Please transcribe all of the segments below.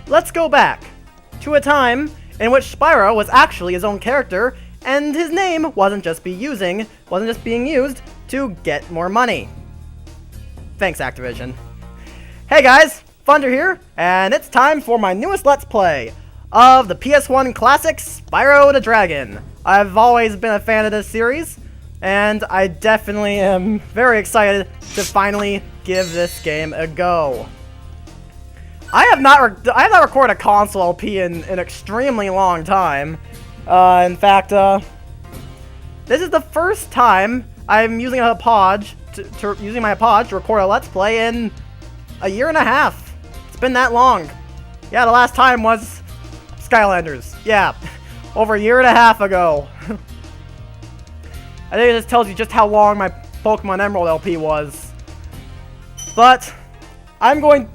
let's go back to a time in which Spyro was actually his own character, and his name wasn't just being used to get more money. Thanks, Activision. Hey guys, Thunder here, and it's time for my newest Let's Play of the PS1 classic Spyro the Dragon. I've always been a fan of this series, and I definitely am very excited to finally give this game a go. I have not recorded a console LP in an extremely long time. In fact, this is the first time I'm using a pod to record a Let's Play in a year and a half. It's been that long. Yeah, the last time was Skylanders. Yeah, over a year and a half ago. I think it just tells you just how long my Pokemon Emerald LP was. But I'm going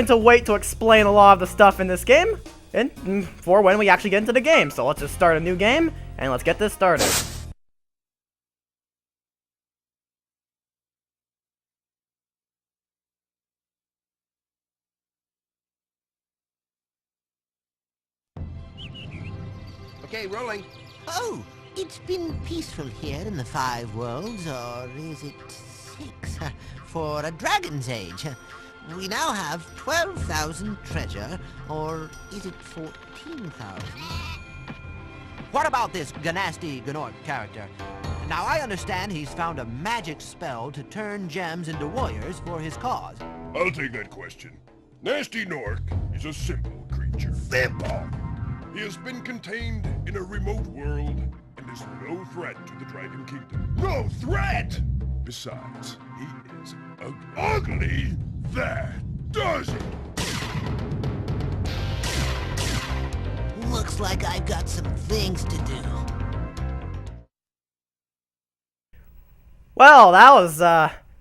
to wait to explain a lot of the stuff in this game for when we actually get into the game. So let's just start a new game and let's get this started. Okay, rolling. Oh, it's been peaceful here in the 5 worlds, or is it 6? For a dragon's age. We now have 12,000 treasure, or is it 14,000? What about this Ganasty Gnort character? Now, I understand he's found a magic spell to turn gems into warriors for his cause. I'll take that question. Nasty Nork is a simple creature. Simple! He has been contained in a remote world and is no threat to the Dragon Kingdom. No threat! Besides, he is ugly. Ugly? That does it! Looks like I've got some things to do. Well, that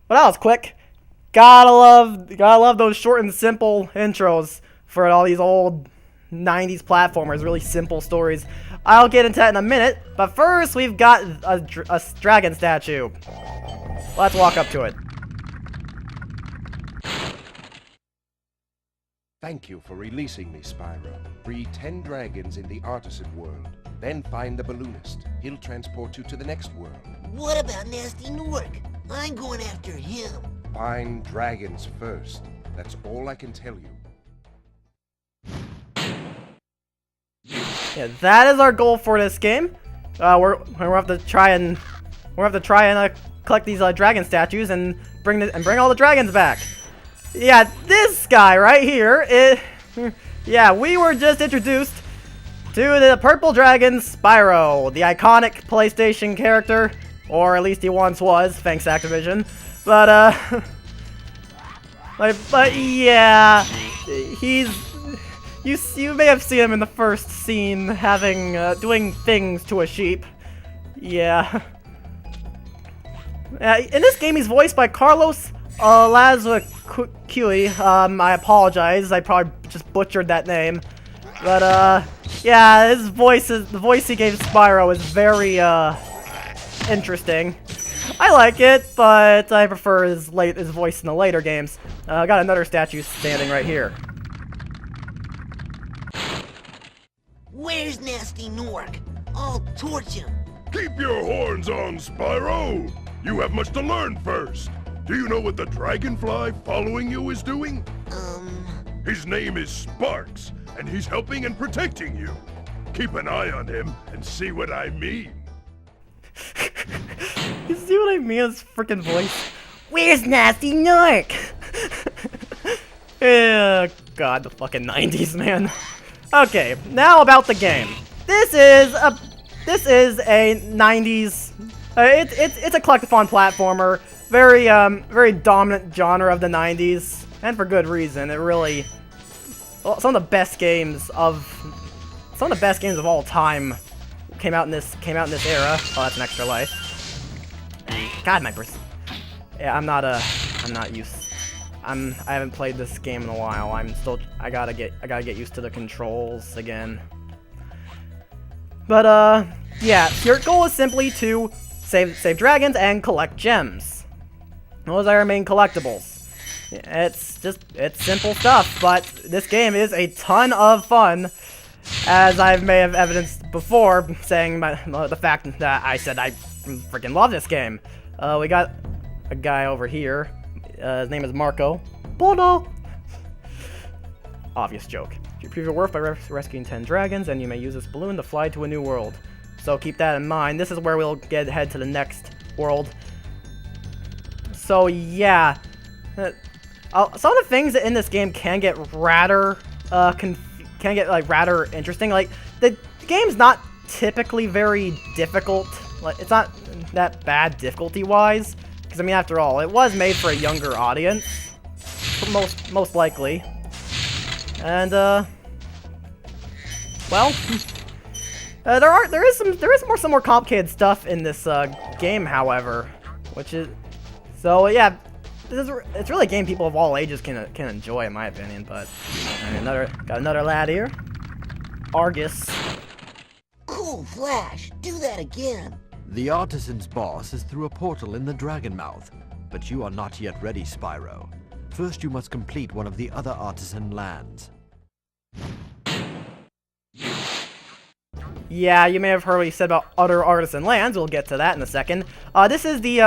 was quick. Gotta love those short and simple intros for all these old 90s platformers, really simple stories. I'll get into that in a minute, but first we've got a dragon statue. Let's walk up to it. Thank you for releasing me, Spyro. Free 10 dragons in the artisan world. Then find the balloonist. He'll transport you to the next world. What about Nasty Nork? I'm going after him. Find dragons first. That's all I can tell you. Yeah, that is our goal for this game. We're have to try and collect these dragon statues and bring all the dragons back. Yeah, this guy right here yeah, we were just introduced to the purple dragon Spyro, the iconic PlayStation character, or at least he once was, thanks Activision. But but yeah, you may have seen him in the first scene having doing things to a sheep. Yeah. In this game, he's voiced by Carlos Lazzacui. I apologize. I probably just butchered that name. But yeah, the voice he gave Spyro is very interesting. I like it, but I prefer his voice in the later games. I got another statue standing right here. Where's Nasty Nork? I'll torch him. Keep your horns on, Spyro! You have much to learn first. Do you know what the dragonfly following you is doing? His name is Sparks, and he's helping and protecting you. Keep an eye on him and see what I mean. You see what I mean? His freaking voice. Where's Nasty Nork? Yeah, God, the fucking 90s, man. Okay, now about the game. This is a 90s. It's a collectathon platformer. Very dominant genre of the 90s, and for good reason. It really some of the best games of all time came out in this era. Oh, that's an extra life. God, yeah, I haven't played this game in a while. I gotta get used to the controls again. But yeah, your goal is simply to save dragons and collect gems. Those are our main collectibles. It's simple stuff, but this game is a ton of fun, as I may have evidenced before, saying the fact that I said I freaking love this game. We got a guy over here. His name is Marco. Bono! Obvious joke. You prove your worth by rescuing 10 dragons, and you may use this balloon to fly to a new world. So keep that in mind. This is where we'll head to the next world. So yeah, some of the things in this game can get rather rather interesting. Like the game's not typically very difficult. Like it's not that bad difficulty-wise, because I mean, after all, it was made for a younger audience, most likely. And well, there is some more complicated stuff in this game, however, which is so yeah. It's really a game people of all ages can enjoy, in my opinion. But got another lad here, Argus. Cool Flash, do that again. The artisan's boss is through a portal in the Dragon Mouth, but you are not yet ready, Spyro. First, you must complete one of the other artisan lands. Yeah, you may have heard what he said about other artisan lands. We'll get to that in a second. This is the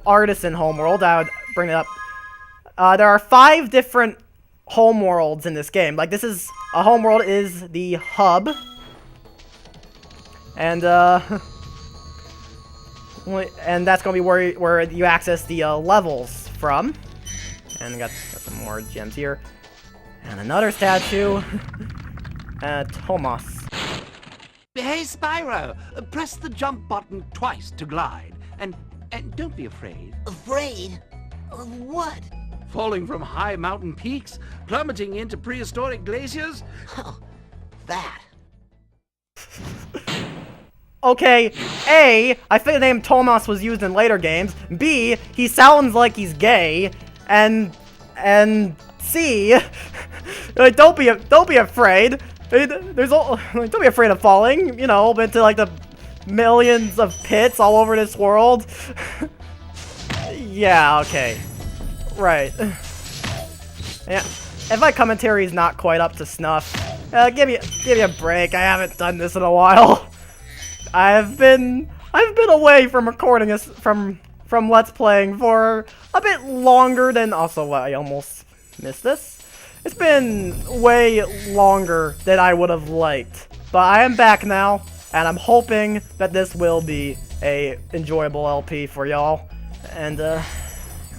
artisan homeworld. I would bring it up. There are 5 different homeworlds in this game. Like, this is a homeworld is the hub, and and that's gonna be where you access the levels from. And we got some more gems here, and another statue. Thomas. Hey, Spyro! Press the jump button twice to glide. And don't be afraid. Afraid? Of what? Falling from high mountain peaks? Plummeting into prehistoric glaciers? Oh, that. Okay, A, I think the name Thomas was used in later games. B, he sounds like he's gay. And C, like, don't be afraid. Don't be afraid of falling, you know, into like the millions of pits all over this world. Yeah, okay. Right. Yeah. If my commentary is not quite up to snuff, give me a break. I haven't done this in a while. I've been away from recording this from Let's Playing for a bit longer than also I almost missed this. It's been way longer than I would have liked, but I am back now, and I'm hoping that this will be a enjoyable LP for y'all. And here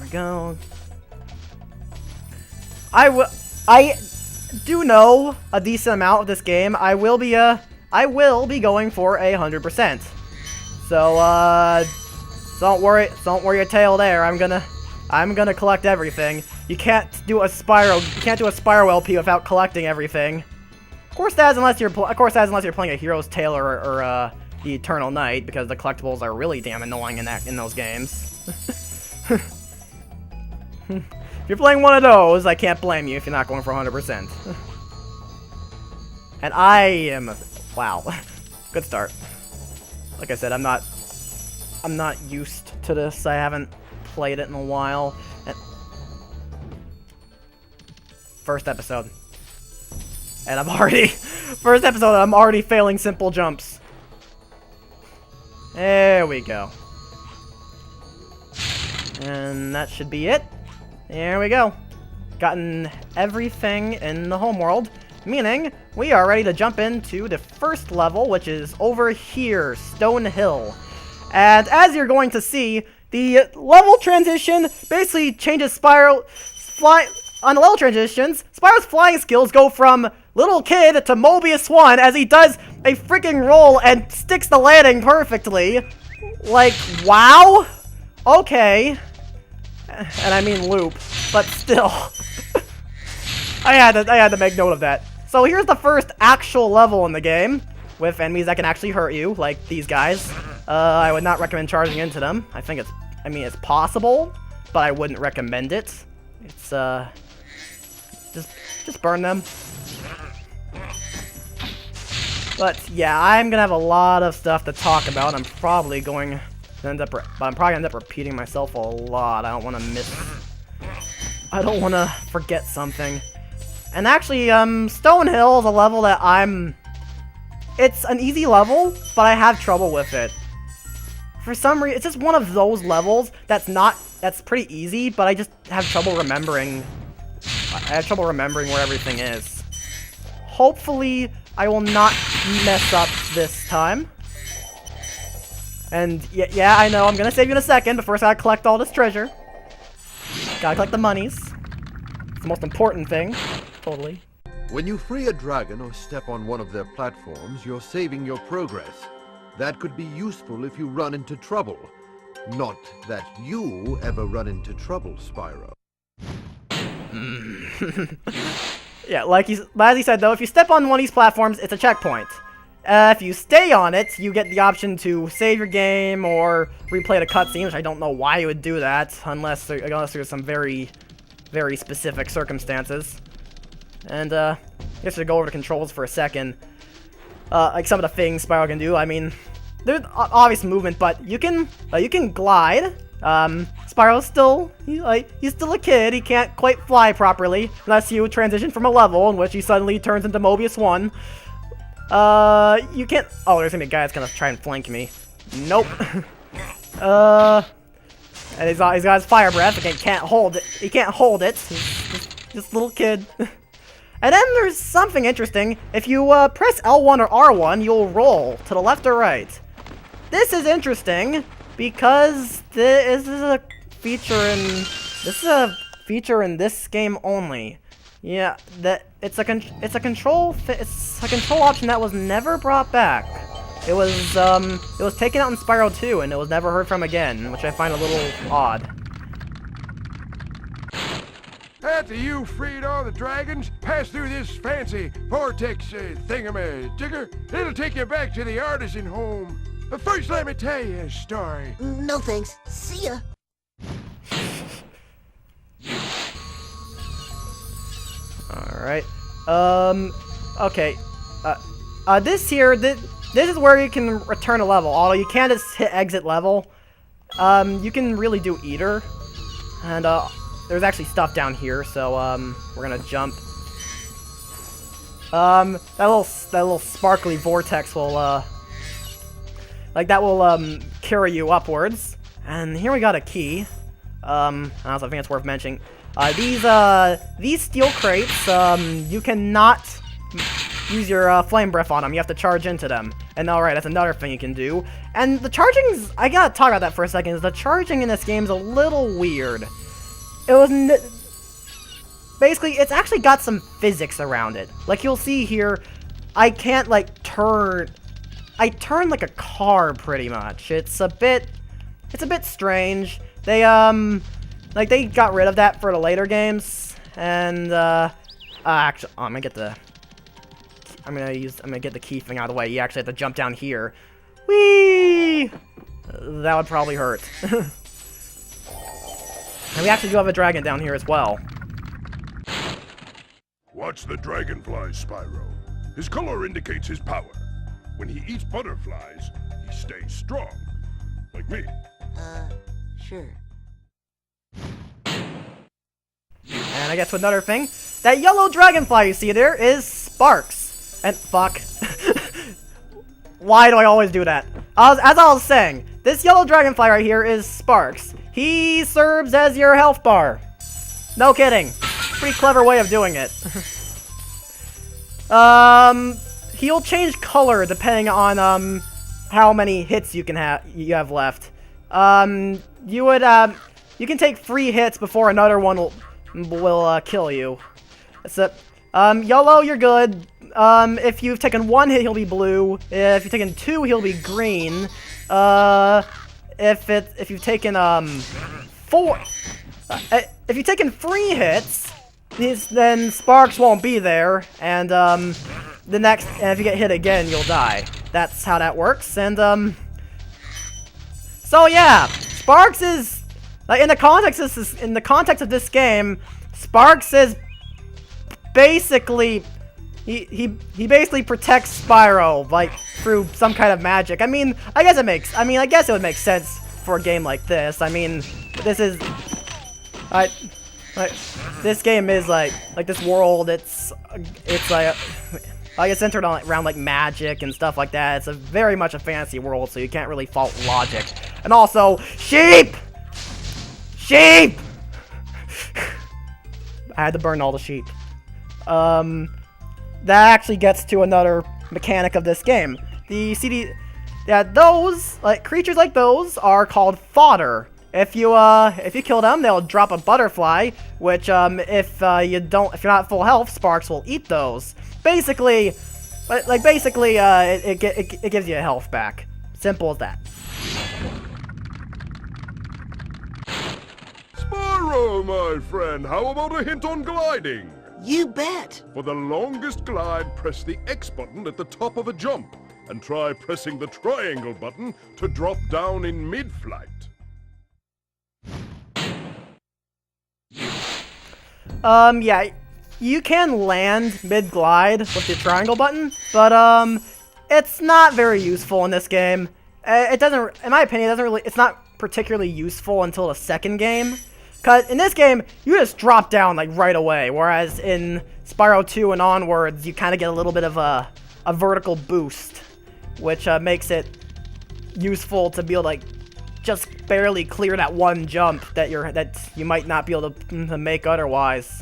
we go. I do know a decent amount of this game. I will be going for 100%. So don't worry your tail there. I'm gonna collect everything. You can't do a Spyro LP without collecting everything. Of course, that is unless you're playing a Hero's Tale or the Eternal Night, because the collectibles are really damn annoying in those games. If you're playing one of those, I can't blame you if you're not going for 100%. And I am wow, good start. Like I said, I'm not used to this. I haven't played it in a while. First episode. And I'm already failing simple jumps. There we go. And that should be it. There we go. Gotten everything in the homeworld, meaning we are ready to jump into the first level, which is over here, Stone Hill. And as you're going to see, the level transition basically changes Spyro on the level transitions. Spyro's flying skills go from little kid to Mobius 1 as he does a freaking roll and sticks the landing perfectly. Like, wow. Okay. And I mean loop, but still. I had to make note of that. So here's the first actual level in the game, with enemies that can actually hurt you, like these guys. I would not recommend charging into them. I mean, it's possible, but I wouldn't recommend it. It's, just burn them. But yeah, I'm gonna have a lot of stuff to talk about. I'm probably gonna end up repeating myself a lot. I don't want to I don't want to forget something. And actually, Stonehill is a level that it's an easy level, but I have trouble with it. For some reason, it's just one of those levels that's pretty easy, but I just have trouble remembering. I have trouble remembering where everything is. Hopefully, I will not mess up this time. And yeah, I know, I'm gonna save you in a second, but first I gotta collect all this treasure. Gotta collect the monies. It's the most important thing. Totally. When you free a dragon or step on one of their platforms, you're saving your progress. That could be useful if you run into trouble. Not that you ever run into trouble, Spyro. Yeah, as he said though, if you step on one of these platforms, it's a checkpoint. If you stay on it, you get the option to save your game or replay the cutscene, which I don't know why you would do that, unless there's some very, very specific circumstances. And, I guess to go over the controls for a second. Like some of the things Spyro can do, I mean, there's obvious movement, but you can glide. Spyro's still, he's still a kid, he can't quite fly properly, unless you transition from a level in which he suddenly turns into Mobius 1. You can't, oh, there's gonna be a guy that's gonna try and flank me. Nope. And he's got his fire breath, he can't hold it, he's just a little kid. And then there's something interesting, if you, press L1 or R1, you'll roll to the left or right. This is interesting, because this is a feature in this game only. Yeah, it's a control option that was never brought back. It was taken out in Spyro 2 and it was never heard from again, which I find a little odd. After you freed all the dragons, pass through this fancy vortex thingamajigger. It'll take you back to the artisan home. But first, let me tell you a story. No thanks. See ya. Alright. Okay. This is where you can return a level, although you can't just hit exit level. You can really do either. And, there's actually stuff down here, so, we're gonna jump. That little sparkly vortex will, carry you upwards. And here we got a key. I think it's worth mentioning. These steel crates, you cannot use your flame breath on them. You have to charge into them. And alright, that's another thing you can do. And the charging's, I gotta talk about that for a second, is the charging in this game is a little weird. It was, basically, it's actually got some physics around it. Like you'll see here, I can't I turn like a car pretty much. It's a bit strange. They they got rid of that for the later games, and actually, I'm gonna get the key thing out of the way. You actually have to jump down here. Whee! That would probably hurt. And we actually do have a dragon down here as well. Watch the dragonfly, Spyro. His color indicates his power. When he eats butterflies, he stays strong. Like me. Sure. And I guess another thing, that yellow dragonfly you see there is Sparks. And fuck. Why do I always do that? As I was saying, this yellow dragonfly right here is Sparks. He serves as your health bar. No kidding. Pretty clever way of doing it. He'll change color depending on how many hits you have left. You can take 3 hits before another one will kill you. So, yellow, you're good. If you've taken 1 hit, he'll be blue. If you've taken 2, he'll be green. If you've taken 4, if you've taken 3 hits, then Sparks won't be there, and if you get hit again, you'll die. That's how that works. And so yeah, Sparks is in the context of this game, Sparks is basically he basically protects Spyro through some kind of magic. I guess it would make sense for a game like this. This is Like, this game is like this world. It's like it's centered on around like magic and stuff like that. It's very much a fantasy world, so you can't really fault logic. And also, sheep. Sheep. I had to burn all the sheep. That actually gets to another mechanic of this game. Those creatures like those are called fodder. If you kill them, they'll drop a butterfly, which if you're not full health, Sparks will eat those. Basically, it gives you a health back. Simple as that. Spyro, my friend, how about a hint on gliding? You bet. For the longest glide, press the X button at the top of a jump, and try pressing the triangle button to drop down in mid-flight. Yeah, you can land mid-glide with the triangle button, but, it's not very useful in this game. It doesn't, in my opinion, it's not particularly useful until the second game. Because in this game, you just drop down, like, right away, whereas in Spyro 2 and onwards, you kind of get a little bit of a vertical boost, which makes it useful to be able to, like, just barely clear that one jump that you might not be able to make otherwise.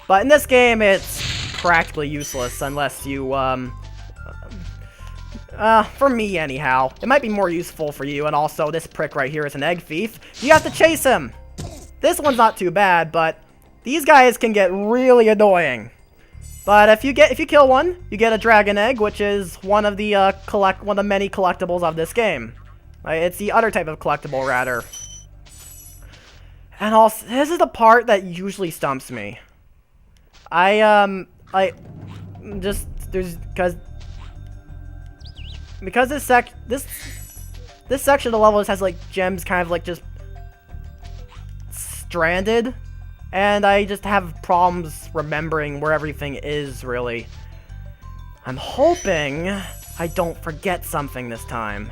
But in this game, it's practically useless unless you, for me anyhow. It might be more useful for you, and also this prick right here is an egg thief. You have to chase him! This one's not too bad, but these guys can get really annoying. But if you kill one, you get a dragon egg, which is one of the many collectibles of this game. It's the other type of collectible, rather. And also, this is the part that usually stumps me. Because this section of the level has like gems kind of like just stranded, and I just have problems remembering where everything is, really. I'm hoping I don't forget something this time.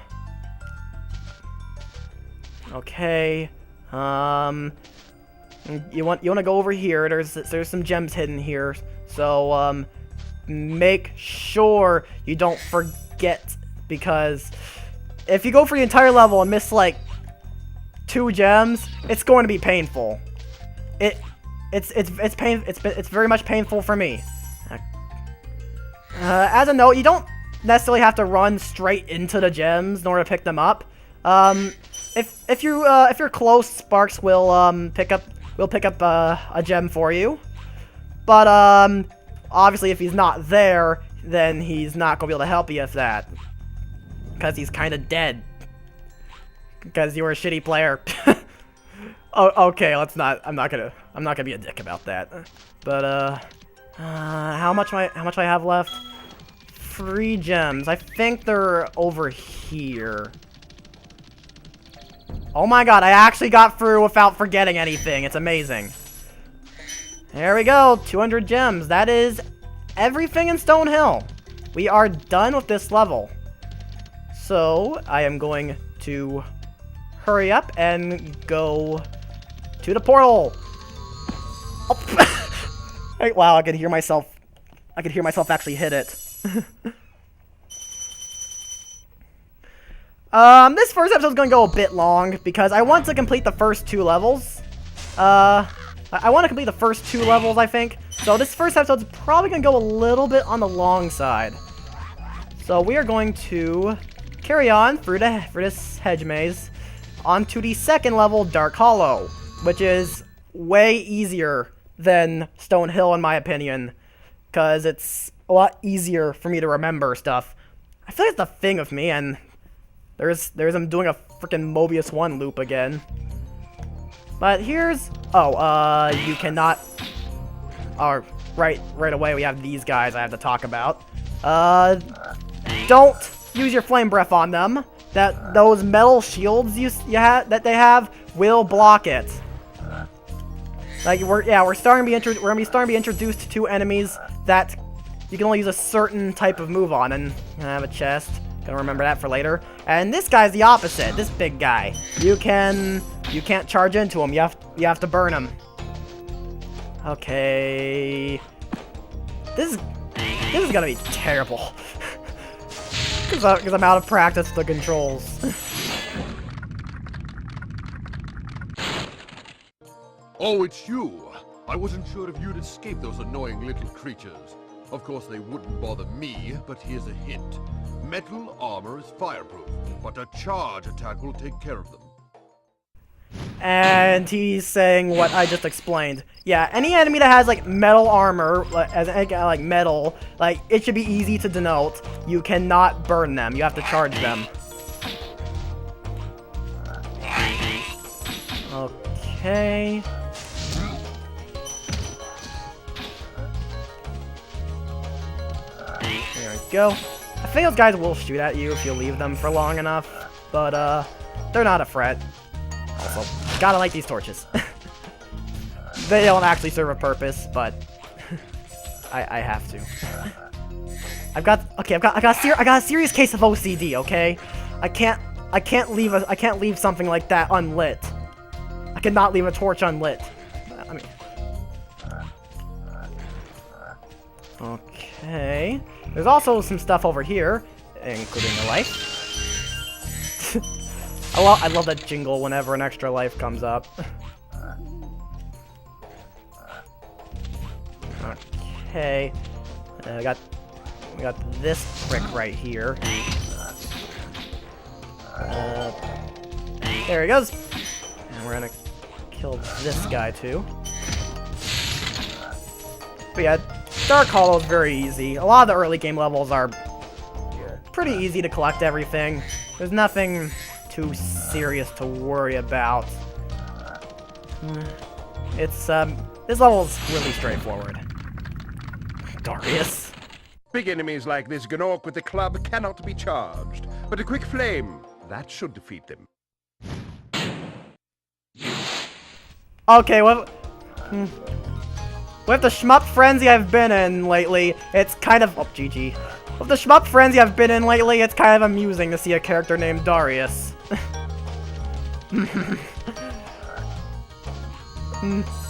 Okay, you want to go over here. There's some gems hidden here, so make sure you don't forget, because if you go for the entire level and miss like 2 gems, it's going to be painful. It's very much painful for me. As a note, you don't necessarily have to run straight into the gems in order to pick them up. If you're close, Sparks will pick up a gem for you. But obviously, if he's not there, then he's not gonna be able to help you with that, because he's kind of dead. Because you were a shitty player. Oh, okay, let's not. I'm not gonna be a dick about that. But how much I have left? 3 gems. I think they're over here. Oh my god, I actually got through without forgetting anything. It's amazing. There we go, 200 gems. That is everything in Stonehill. We are done with this level. So, I am going to hurry up and go to the portal. Oh. Wow, I could hear myself actually hit it. This first episode is going to go a bit long because I want to complete the first 2 levels. I want to complete the first 2 levels, I think. So this first episode is probably going to go a little bit on the long side. So we are going to carry on through this hedge maze onto the second level, Dark Hollow, which is way easier than Stonehill in my opinion, because it's a lot easier for me to remember stuff. I feel like it's the thing of me, and there's I'm doing a freaking Mobius 1 loop again. But here's you cannot. Oh, right away we have these guys I have to talk about. Don't use your flame breath on them. Those metal shields that they have will block it. Like we're gonna be starting to be introduced to enemies that you can only use a certain type of move on, and I have a chest. Gonna remember that for later. And this guy's the opposite. This big guy. You can You can't charge into them. You have to burn them. Okay. This is gonna be terrible. Because I'm out of practice with the controls. Oh, it's you! I wasn't sure if you'd escape those annoying little creatures. Of course, they wouldn't bother me, but here's a hint. Metal armor is fireproof, but a charge attack will take care of them. And he's saying what I just explained. Yeah, any enemy that has, like, metal armor, like metal, like, it should be easy to denote. You cannot burn them. You have to charge them. Okay. There we go. I think those guys will shoot at you if you leave them for long enough, but, they're not a threat. Also, gotta light these torches. They don't actually serve a purpose, but I have to. I got a serious case of OCD, okay? I can't leave something like that unlit. I cannot leave a torch unlit. I mean, okay. There's also some stuff over here, including a life. I love that jingle whenever an extra life comes up. Okay. We got this brick right here. There he goes. And we're gonna kill this guy too. But yeah, Dark Hollow is very easy. A lot of the early game levels are pretty easy to collect everything. There's nothing too serious to worry about. It's this level's really straightforward. Darius. Big enemies like this Gnorc with the club cannot be charged, but a quick flame, that should defeat them. Okay, well, with the shmup frenzy I've been in lately, it's kind of... Oh, GG. With the shmup frenzy I've been in lately, it's kind of amusing to see a character named Darius.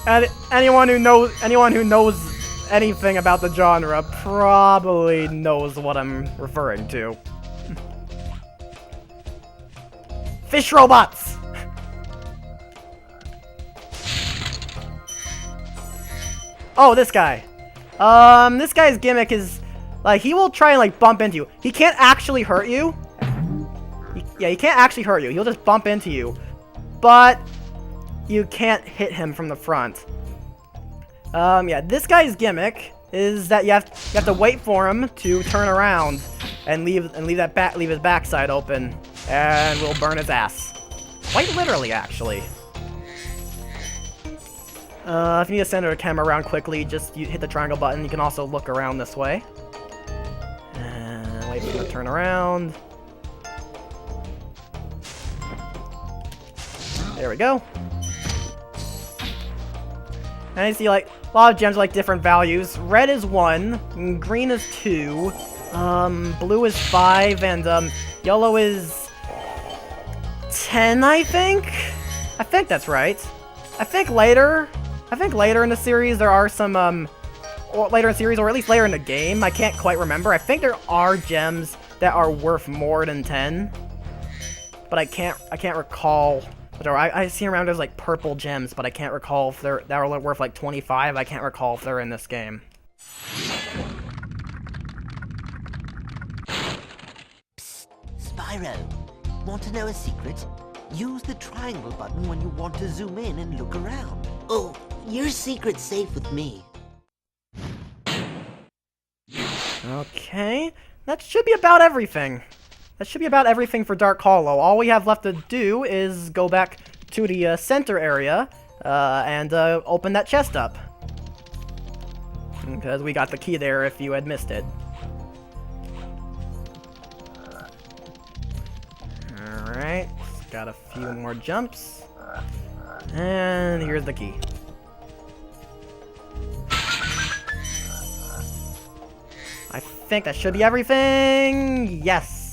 And anyone who knows anything about the genre probably knows what I'm referring to. Fish robots! Oh, this guy. This guy's gimmick is, like, he will try and, like, bump into you. He can't actually hurt you. He can't actually hurt you. He'll just bump into you. But you can't hit him from the front. Yeah, this guy's gimmick is that you have to wait for him to turn around and leave his backside open, and we'll burn his ass. Quite literally, actually. If you need to center the camera around quickly, just hit the triangle button. You can also look around this way. And wait for him to turn around. There we go. And you see, like, a lot of gems are, like, different values. Red is 1, green is 2, blue is 5, and, yellow is 10, I think? I think that's right. I think later in the series there are some, or later in the series, or at least later in the game, I can't quite remember. I think there are gems that are worth more than 10, but I can't recall. I see around there's like purple gems, but I can't recall if that are worth like 25. I can't recall if they're in this game. Psst, Spyro, want to know a secret? Use the triangle button when you want to zoom in and look around. Oh, your secret's safe with me. Okay, that should be about everything. That should be about everything for Dark Hollow. All we have left to do is go back to the center area and open that chest up. Because we got the key there if you had missed it. Alright, got a few more jumps. And here's the key. I think that should be everything. Yes.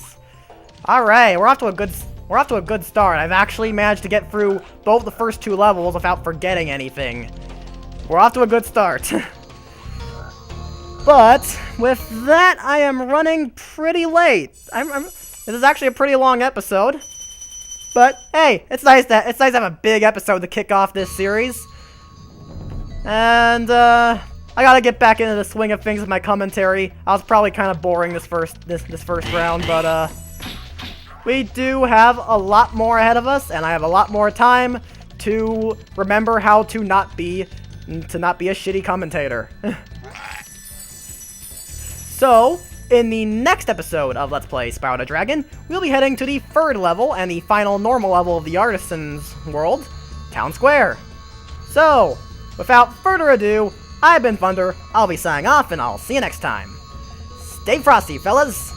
Alright, we're off to a we're off to a good start. I've actually managed to get through both the first 2 levels without forgetting anything. We're off to a good start. But with that, I am running pretty late. This is actually a pretty long episode. But hey, it's nice to have a big episode to kick off this series. And I gotta get back into the swing of things with my commentary. I was probably kind of boring this first round, but we do have a lot more ahead of us, and I have a lot more time to remember how to not be a shitty commentator. So, in the next episode of Let's Play Spyro the Dragon, we'll be heading to the 3rd level and the final normal level of the Artisan's World, Town Square. So, without further ado, I've been Thunder, I'll be signing off, and I'll see you next time. Stay frosty, fellas!